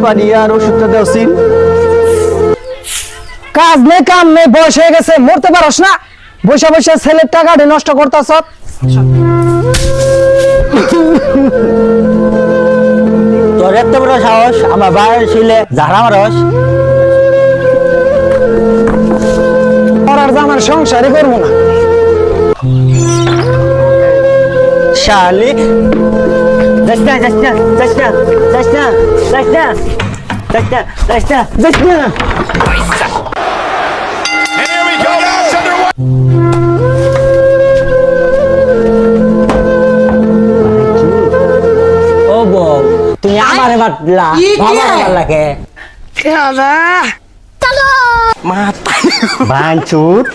পানি আর ওষুধটা দেওয়াছিন। কাজ নেই কাম নেই, বয়স হয়ে গেছে, মরতে পারস না, বসে বসে ছেলের টাকাটা নষ্ট করতেছ। তোর এত বড় সাহস আমার বাইরে ছিলে ঝাড়া মারস। আর আমার সংসারই করবো না। শালিক যাস না যাস না যাস না যাস না যাস না যাস না যাস না যাস না। ও বউ তুমি আমারে মারলা, বাবা মারলাকে মাথা বাঞ্চুত